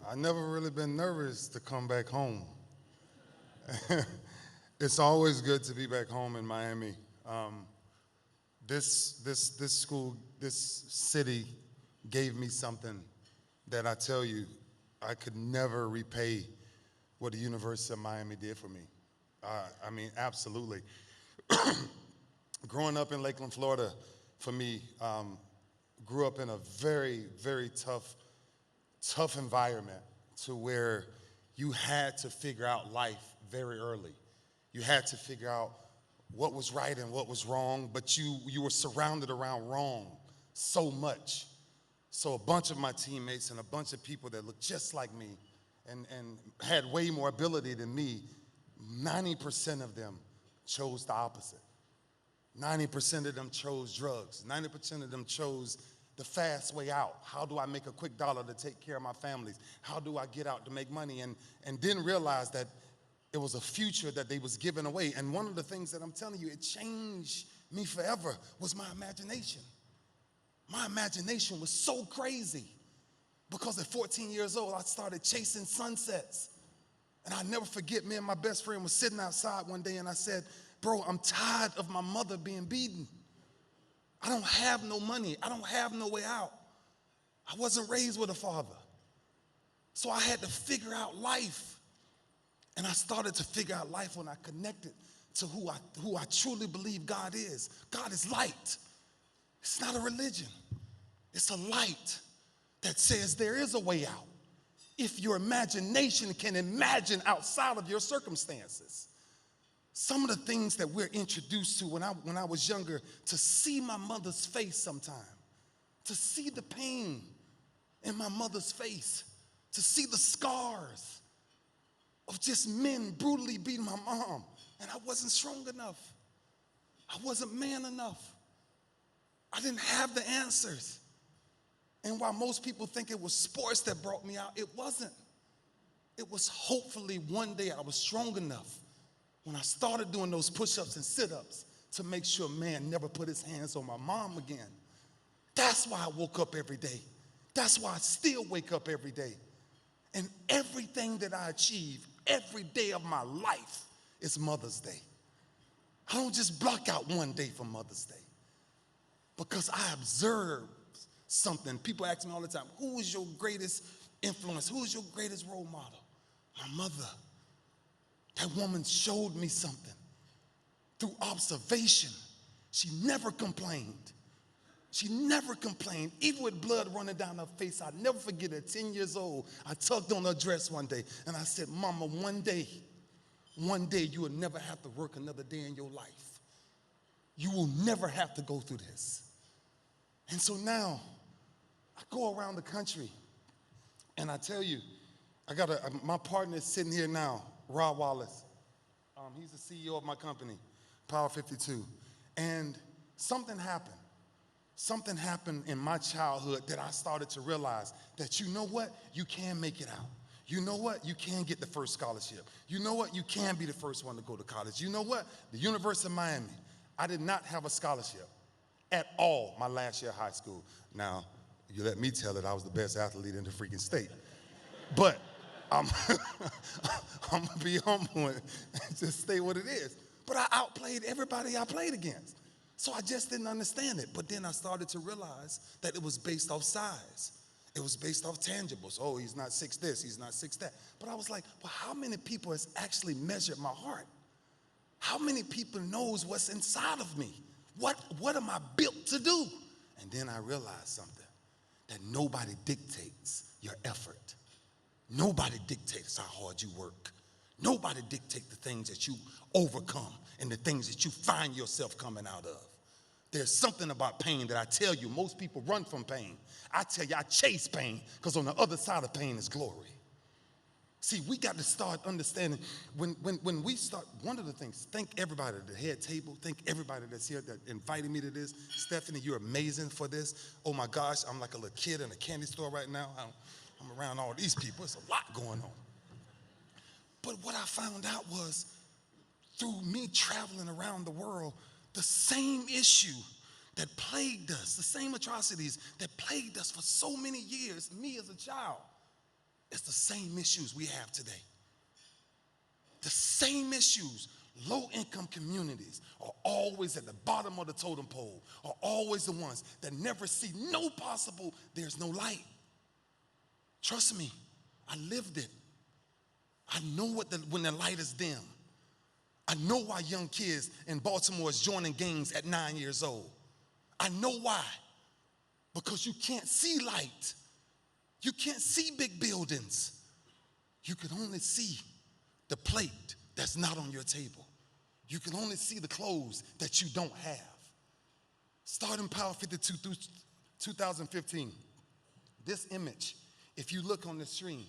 I never really been nervous to come back home. It's always good to be back home in Miami. Um, this school, this city gave me something that I tell you I could never repay what the University of Miami did for me. I mean, absolutely. Growing up in Lakeland, Florida, for me, grew up in a very, very tough environment to where you had to figure out life very early. You had to figure out what was right and what was wrong, but you were surrounded around wrong so much. So a bunch of my teammates and a bunch of people that looked just like me and had way more ability than me, 90% of them chose the opposite. 90% of them chose drugs. 90% of them chose the fast way out. How do I make a quick dollar to take care of my families? How do I get out to make money? And didn't realize that it was a future that they was giving away. And one of the things that I'm telling you, it changed me forever, was my imagination. My imagination was so crazy because at 14 years old, I started chasing sunsets. And I never forget, me and my best friend was sitting outside one day and I said, bro, I'm tired of my mother being beaten. I don't have no money. I don't have no way out. I wasn't raised with a father. So I had to figure out life. And I started to figure out life when I connected to who I truly believe God is. God is light. It's not a religion. It's a light that says there is a way out if your imagination can imagine outside of your circumstances. Some of the things that we're introduced to when I was younger, to see my mother's face sometime, to see the pain in my mother's face, to see the scars of just men brutally beating my mom, and I wasn't strong enough. I wasn't man enough. I didn't have the answers. And while most people think it was sports that brought me out, it wasn't. It was hopefully one day I was strong enough when I started doing those push-ups and sit-ups to make sure man never put his hands on my mom again. That's why I woke up every day. That's why I still wake up every day. And everything that I achieve every day of my life is Mother's Day. I don't just block out one day for Mother's Day because I observe something. People ask me all the time, who is your greatest influence? Who is your greatest role model? My mother. That woman showed me something through observation. She never complained. She never complained, even with blood running down her face. I'll never forget it. 10 years old, I tugged on her dress one day, and I said, Mama, one day you will never have to work another day in your life. You will never have to go through this. And so now, I go around the country, and I tell you, my partner is sitting here now, Rob Wallace. He's the CEO of my company, Power52. And something happened. Something happened in my childhood that I started to realize that, you know what, you can make it out. You know what, you can get the first scholarship. You know what, you can be the first one to go to college. You know what, the University of Miami, I did not have a scholarship at all my last year of high school. Now, you let me tell it, I was the best athlete in the freaking state. But I'm gonna be humble and just stay what it is. But I outplayed everybody I played against. So I just didn't understand it. But then I started to realize that it was based off size. It was based off tangibles. Oh, he's not 6 this, he's not 6 that. But I was like, well, how many people has actually measured my heart? How many people knows what's inside of me? What am I built to do? And then I realized something, that nobody dictates your effort. Nobody dictates how hard you work. Nobody dictates the things that you overcome and the things that you find yourself coming out of. There's something about pain that I tell you, most people run from pain. I tell you, I chase pain because on the other side of pain is glory. See, we got to start understanding when we start, one of the things, thank everybody at the head table, thank everybody that's here that invited me to this. Stephanie, you're amazing for this. Oh my gosh, I'm like a little kid in a candy store right now. I'm around all these people. It's a lot going on. But what I found out was, through me traveling around the world, the same issue that plagued us, the same atrocities that plagued us for so many years, me as a child, It's the same issues we have today. The same issues. Low-income communities are always at the bottom of the totem pole, are always the ones that never see no possible, there's no light. Trust me, I lived it. I know when the light is dim. I know why young kids in Baltimore is joining gangs at 9 years old. I know why. Because you can't see light. You can't see big buildings. You can only see the plate that's not on your table. You can only see the clothes that you don't have. Starting Power52 through 2015, this image, if you look on the screen,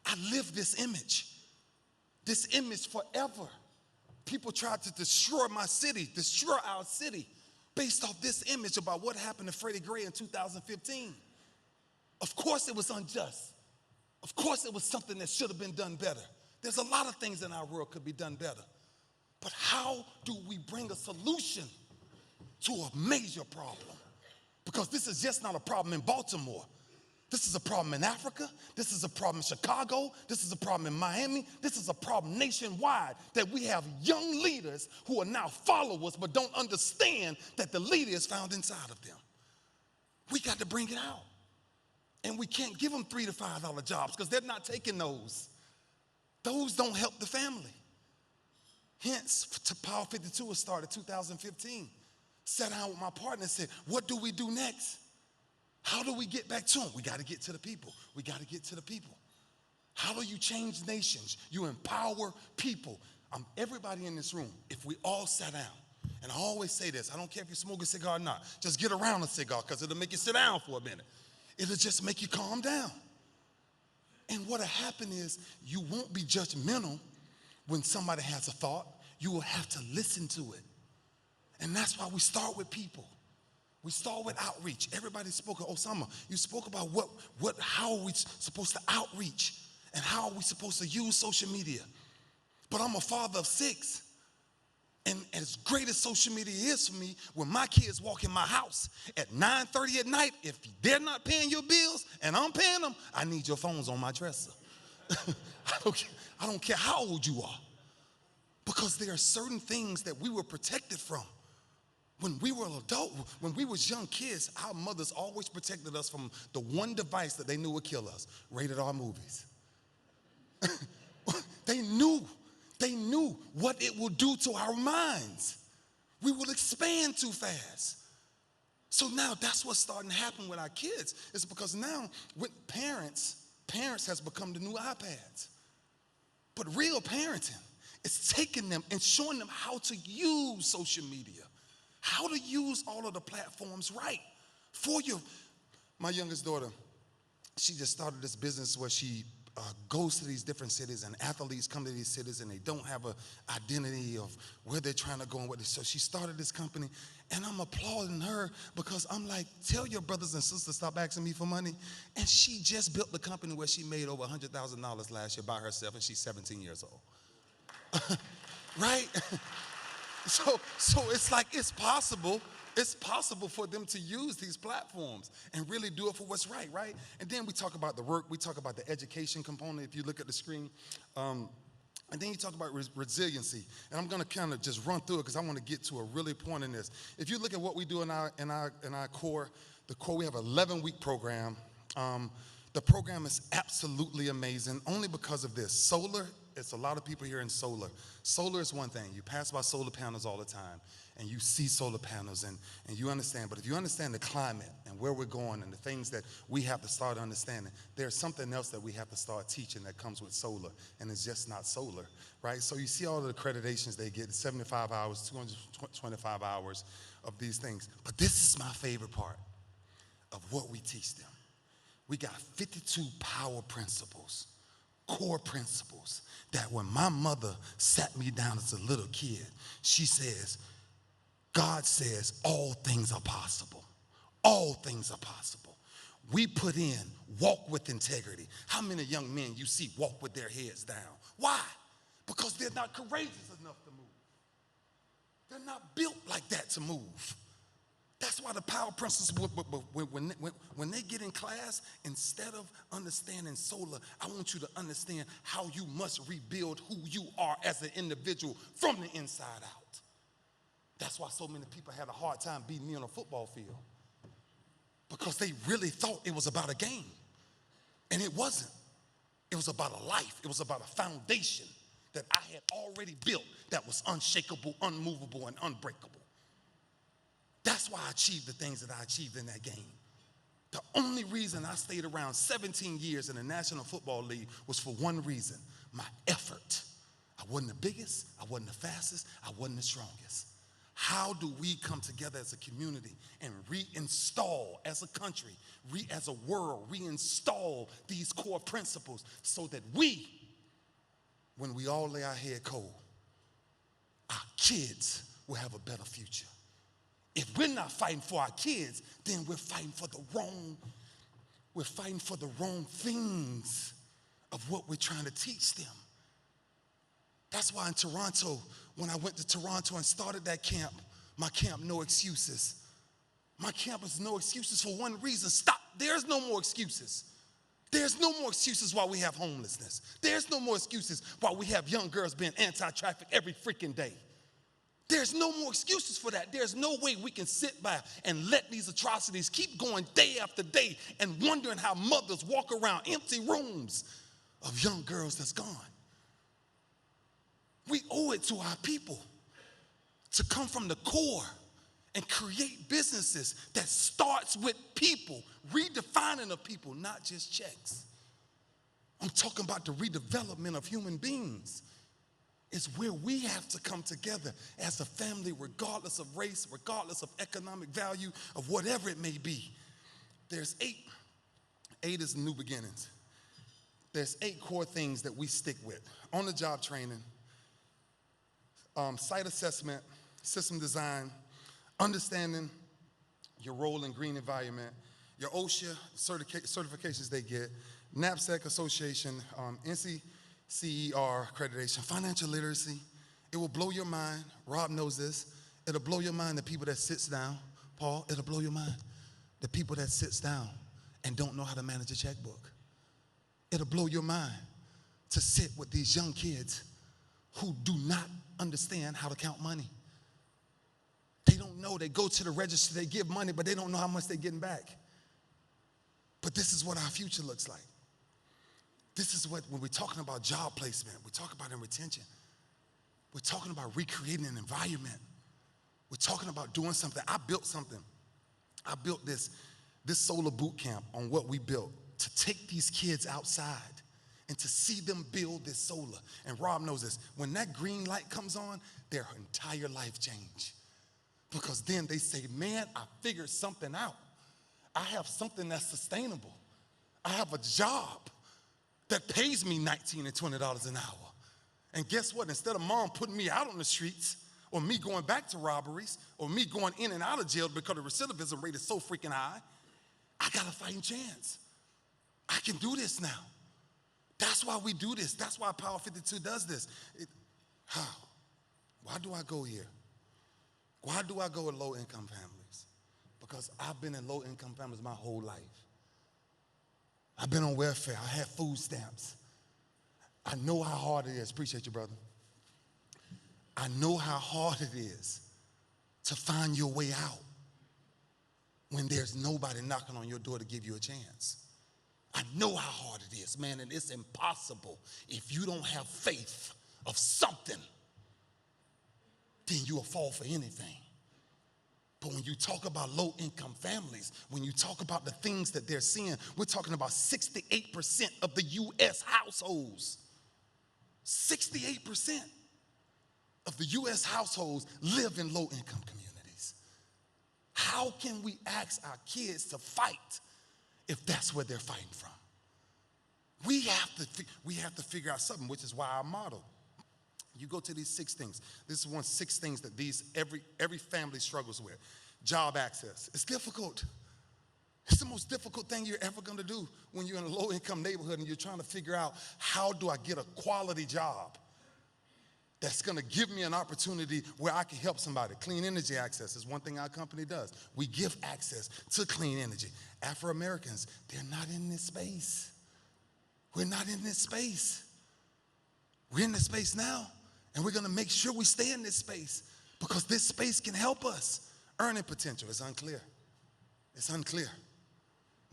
I lived this image forever. People tried to destroy my city, destroy our city, based off this image about what happened to Freddie Gray in 2015. Of course it was unjust. Of course it was something that should have been done better. There's a lot of things in our world could be done better. But how do we bring a solution to a major problem? Because this is just not a problem in Baltimore. This is a problem in Africa. This is a problem in Chicago. This is a problem in Miami. This is a problem nationwide that we have young leaders who are now followers but don't understand that the leader is found inside of them. We got to bring it out. And we can't give them $3 to $5 jobs because they're not taking those. Those don't help the family. Hence, Power52 was started 2015. Sat down with my partner and said, what do we do next? How do we get back to them? We got to get to the people. We got to get to the people. How do you change nations? You empower people. Everybody in this room, if we all sat down, and I always say this, I don't care if you smoke a cigar or not, just get around a cigar because it'll make you sit down for a minute. It'll just make you calm down. And what'll happen is you won't be judgmental when somebody has a thought. You will have to listen to it. And that's why we start with people. We start with outreach. Everybody spoke, Osama, you spoke about how are we supposed to outreach and how are we supposed to use social media. But I'm a father of 6. And as great as social media is for me, when my kids walk in my house at 9:30 at night, if they're not paying your bills and I'm paying them, I need your phones on my dresser. I don't care how old you are. Because there are certain things that we were protected from. When we were adults, when we was young kids, our mothers always protected us from the one device that they knew would kill us, rated R movies. They knew what it will do to our minds. We will expand too fast. So now that's what's starting to happen with our kids. It's because now with parents has become the new iPads. But real parenting is taking them and showing them how to use social media, how to use all of the platforms right for you. My youngest daughter, she just started this business where she goes to these different cities and athletes come to these cities and they don't have an identity of where they're trying to go and what they, so she started this company and I'm applauding her because I'm like, tell your brothers and sisters stop asking me for money. And she just built the company where she made over $100,000 last year by herself and she's 17 years old. Right? So it's like it's possible for them to use these platforms and really do it for what's right? And then we talk about the work, we talk about the education component if you look at the screen. And then you talk about resiliency. And I'm gonna kind of just run through it because I want to get to a really point in this. If you look at what we do in our core, we have an 11-week program. The program is absolutely amazing only because of this. Solar, it's a lot of people here in solar. Solar is one thing. You pass by solar panels all the time and you see solar panels and you understand. But if you understand the climate and where we're going and the things that we have to start understanding, there's something else that we have to start teaching that comes with solar, and it's just not solar, right? So you see all the accreditations they get, 75 hours, 225 hours of these things. But this is my favorite part of what we teach them. We got 52 power principles, core principles, that when my mother sat me down as a little kid, she says, God says all things are possible. All things are possible. We put in walk with integrity. How many young men you see walk with their heads down? Why? Because they're not courageous enough to move. They're not built like that to move. That's why the power principles, when they get in class, instead of understanding solar, I want you to understand how you must rebuild who you are as an individual from the inside out. That's why so many people had a hard time beating me on a football field, because they really thought it was about a game. And it wasn't. It was about a life. It was about a foundation that I had already built that was unshakable, unmovable, and unbreakable. That's why I achieved the things that I achieved in that game. The only reason I stayed around 17 years in the National Football League was for one reason: my effort. I wasn't the biggest, I wasn't the fastest, I wasn't the strongest. How do we come together as a community and reinstall as a country, as a world, reinstall these core principles so that we, when we all lay our head cold, our kids will have a better future? If we're not fighting for our kids, then we're fighting for the wrong things of what we're trying to teach them. That's why in Toronto, when I went to Toronto and started that camp, my camp, No Excuses. My camp is No Excuses for one reason: stop. There's no more excuses. There's no more excuses why we have homelessness. There's no more excuses why we have young girls being anti-traffic every freaking day. There's no more excuses for that. There's no way we can sit by and let these atrocities keep going day after day and wondering how mothers walk around empty rooms of young girls that's gone. We owe it to our people to come from the core and create businesses that starts with people, redefining of people, not just checks. I'm talking about the redevelopment of human beings. It's where we have to come together as a family, regardless of race, regardless of economic value, of whatever it may be. There's eight is new beginnings. There's 8 core things that we stick with: on-the-job training, site assessment, system design, understanding your role in green environment, your OSHA certifications they get, NAPSEC Association, NCCER accreditation, financial literacy. It will blow your mind. Rob knows this. It'll blow your mind, the people that sits down. Paul, it'll blow your mind, the people that sits down and don't know how to manage a checkbook. It'll blow your mind to sit with these young kids who do not understand how to count money. They don't know. They go to the register, they give money, but they don't know how much they're getting back. But this is what our future looks like. This is what, when we're talking about job placement, we're talking about in retention. We're talking about recreating an environment. We're talking about doing something. I built something. I built this solar boot camp on what we built to take these kids outside and to see them build this solar. And Rob knows this. When that green light comes on, their entire life change. Because then they say, man, I figured something out. I have something that's sustainable. I have a job that pays me $19 and $20 an hour. And guess what? Instead of mom putting me out on the streets, or me going back to robberies, or me going in and out of jail because the recidivism rate is so freaking high, I got a fighting chance. I can do this now. That's why we do this. That's why Power52 does this. How? Why do I go here? Why do I go with low-income families? Because I've been in low-income families my whole life. I've been on welfare. I had food stamps. I know how hard it is. Appreciate you, brother. I know how hard it is to find your way out when there's nobody knocking on your door to give you a chance. I know how hard it is, man, and it's impossible. If you don't have faith of something, then you'll fall for anything. But when you talk about low-income families, when you talk about the things that they're seeing, we're talking about 68% of the U.S. households. 68% of the U.S. households live in low-income communities. How can we ask our kids to fight if that's where they're fighting from? We have to figure out something, which is why our motto. You go to these 6 things. This is 6 things that every family struggles with. Job access. It's difficult. It's the most difficult thing you're ever going to do when you're in a low-income neighborhood and you're trying to figure out, how do I get a quality job? that's gonna give me an opportunity where I can help somebody. Clean energy access is one thing our company does. We give access to clean energy. Afro-Americans, they're not in this space. We're not in this space. We're in this space now, and we're gonna make sure we stay in this space because this space can help us. Earning potential is unclear. It's unclear.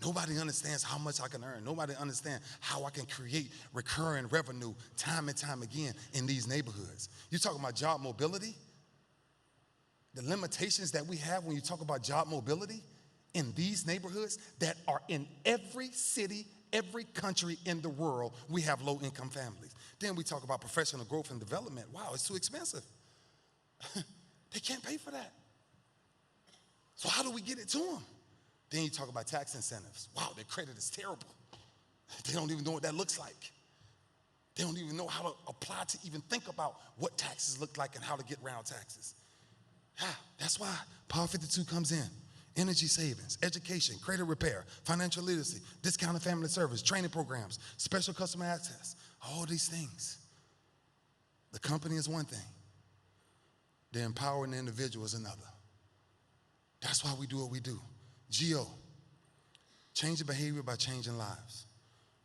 Nobody understands how much I can earn. Nobody understands how I can create recurring revenue time and time again in these neighborhoods. You talking about job mobility? The limitations that we have when you talk about job mobility in these neighborhoods that are in every city, every country in the world, we have low-income families. Then we talk about professional growth and development. Wow, it's too expensive. They can't pay for that. So how do we get it to them? Then you talk about tax incentives. Wow, their credit is terrible. They don't even know what that looks like. They don't even know how to apply to even think about what taxes look like and how to get around taxes. That's why Power52 comes in. Energy savings, education, credit repair, financial literacy, discounted family service, training programs, special customer access, all these things. The company is one thing. The empowering the individual is another. That's why we do what we do. GEO, changing behavior by changing lives.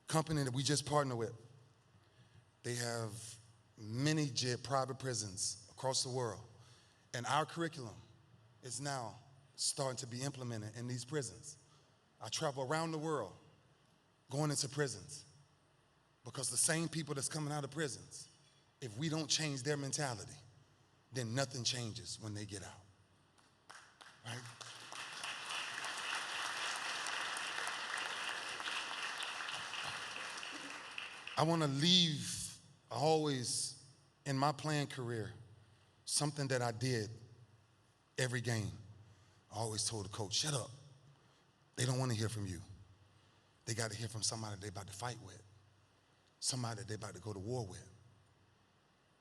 Company that we just partnered with, they have many private prisons across the world. And our curriculum is now starting to be implemented in these prisons. I travel around the world going into prisons because the same people that's coming out of prisons, if we don't change their mentality, then nothing changes when they get out, right? I want to leave always in my playing career something that I did every game. I always told the coach, shut up. They don't want to hear from you. They got to hear from somebody they're about to fight with, somebody that they're about to go to war with.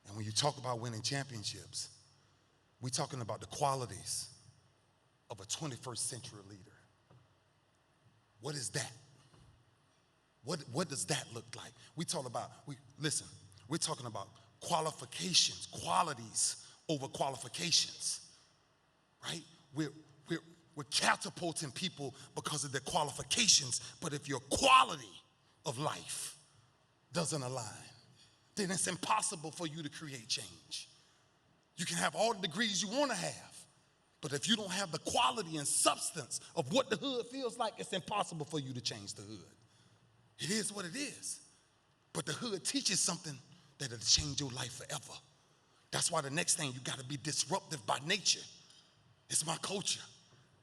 And when you talk about winning championships, we're talking about the qualities of a 21st century leader. What is that? What does that look like? We're talking about qualifications, qualities over qualifications, right? We're catapulting people because of their qualifications, but if your quality of life doesn't align, then it's impossible for you to create change. You can have all the degrees you want to have, but if you don't have the quality and substance of what the hood feels like, it's impossible for you to change the hood. It is what it is. But the hood teaches something that'll change your life forever. That's why the next thing, you gotta be disruptive by nature. It's my culture.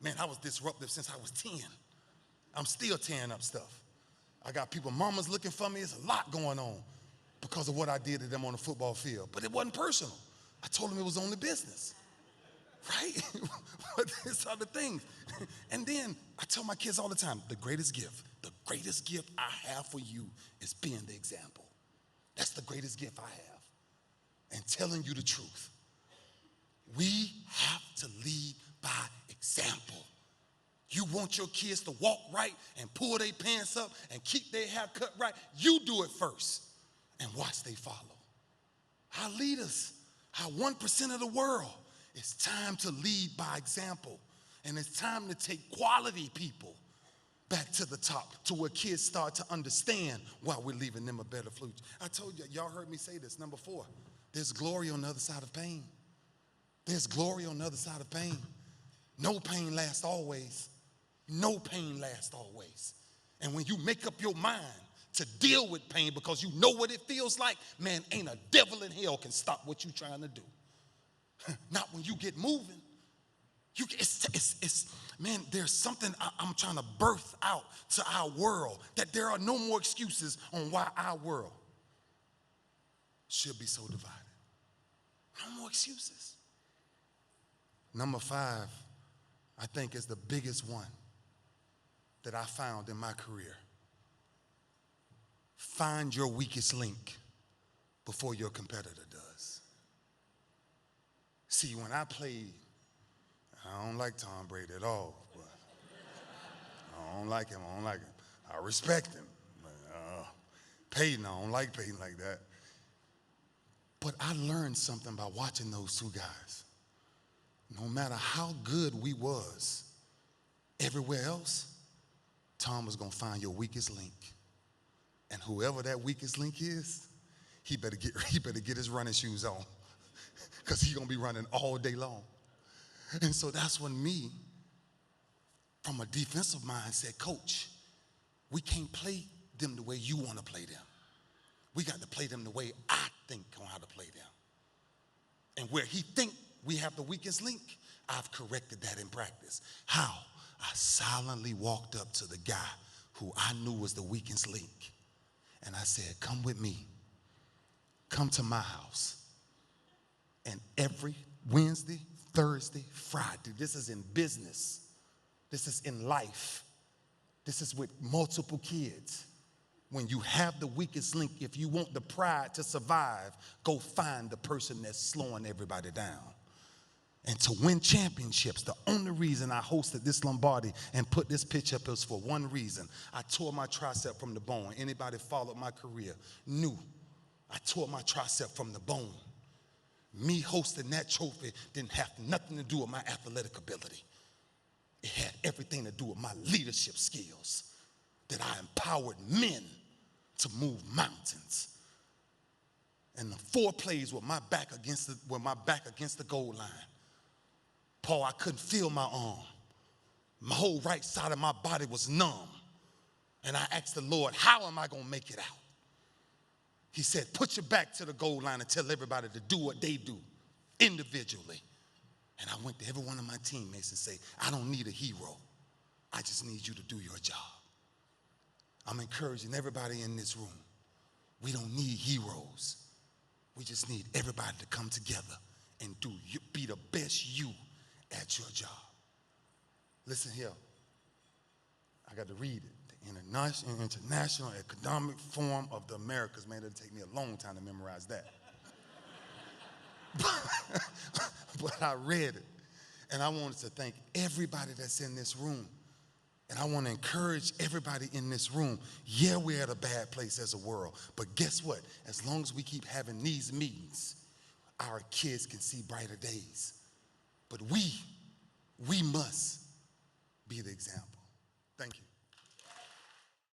Man, I was disruptive since I was 10. I'm still tearing up stuff. I got people, mamas looking for me. There's a lot going on because of what I did to them on the football field. But it wasn't personal. I told them it was only business, right? But these are the things. And then I tell my kids all the time, the greatest gift I have for you is being the example. That's the greatest gift I have. And telling you the truth. We have to lead by example. You want your kids to walk right and pull their pants up and keep their hair cut right, you do it first and watch they follow. Our leaders, our 1% of the world, it's time to lead by example. And it's time to take quality people back to the top to where kids start to understand why we're leaving them a better future. I told you, y'all heard me say this, number 4, there's glory on the other side of pain. There's glory on the other side of pain. No pain lasts always. No pain lasts always. And when you make up your mind to deal with pain because you know what it feels like, man, ain't a devil in hell can stop what you're trying to do. Not when you get moving. Man, there's something I'm trying to birth out to our world, that there are no more excuses on why our world should be so divided. No more excuses. Number 5, I think is the biggest one that I found in my career. Find your weakest link before your competitor does. See, when I played, I don't like Tom Brady at all. But I don't like him. I respect him. But, Peyton, I don't like Peyton like that. But I learned something by watching those two guys. No matter how good we was, everywhere else, Tom was going to find your weakest link. And whoever that weakest link is, he better get his running shoes on, because he's going to be running all day long. And so that's when me, from a defensive mind, said, Coach, we can't play them the way you want to play them. We got to play them the way I think on how to play them. And where he think we have the weakest link, I've corrected that in practice. How? I silently walked up to the guy who I knew was the weakest link. And I said, come with me. Come to my house. And every Wednesday, Thursday, Friday, this is in business. This is in life. This is with multiple kids. When you have the weakest link, if you want the pride to survive, go find the person that's slowing everybody down. And to win championships, the only reason I hosted this Lombardi and put this pitch up is for one reason. I tore my tricep from the bone. Anybody followed my career knew I tore my tricep from the bone. Me hosting that trophy didn't have nothing to do with my athletic ability. It had everything to do with my leadership skills, that I empowered men to move mountains. And the 4 plays with my back against the goal line. Paul, I couldn't feel my arm. My whole right side of my body was numb. And I asked the Lord, how am I going to make it out? He said, put your back to the goal line and tell everybody to do what they do individually. And I went to every one of my teammates and say, I don't need a hero. I just need you to do your job. I'm encouraging everybody in this room. We don't need heroes. We just need everybody to come together and be the best you at your job. Listen here. I got to read it. The International Economic Forum of the Americas. Man, it'll take me a long time to memorize that. But I read it. And I wanted to thank everybody that's in this room. And I want to encourage everybody in this room. Yeah, we're at a bad place as a world. But guess what? As long as we keep having these meetings, our kids can see brighter days. But we must be the example. Thank you.